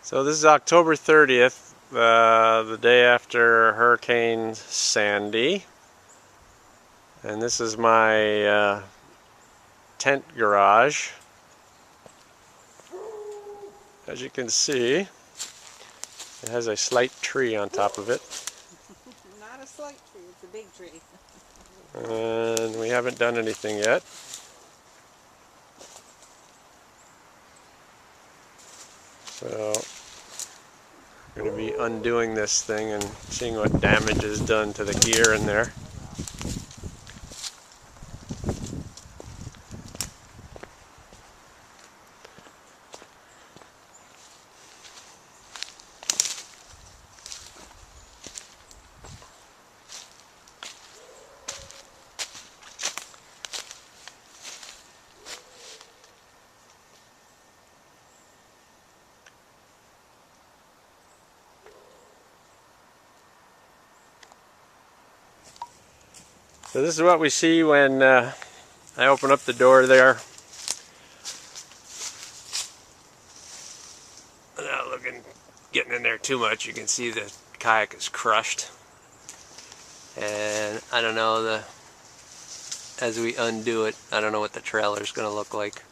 So this is October 30th, the day after Hurricane Sandy. And this is my tent garage. As you can see, it has a slight tree on top of it. Not a slight tree, it's a big tree. And we haven't done anything yet. So I'm going to be undoing this thing and seeing what damage is done to the gear in there. So this is what we see when I open up the door there. Without getting in there too much, you can see the kayak is crushed. And I don't know, as we undo it, I don't know what the trailer is going to look like.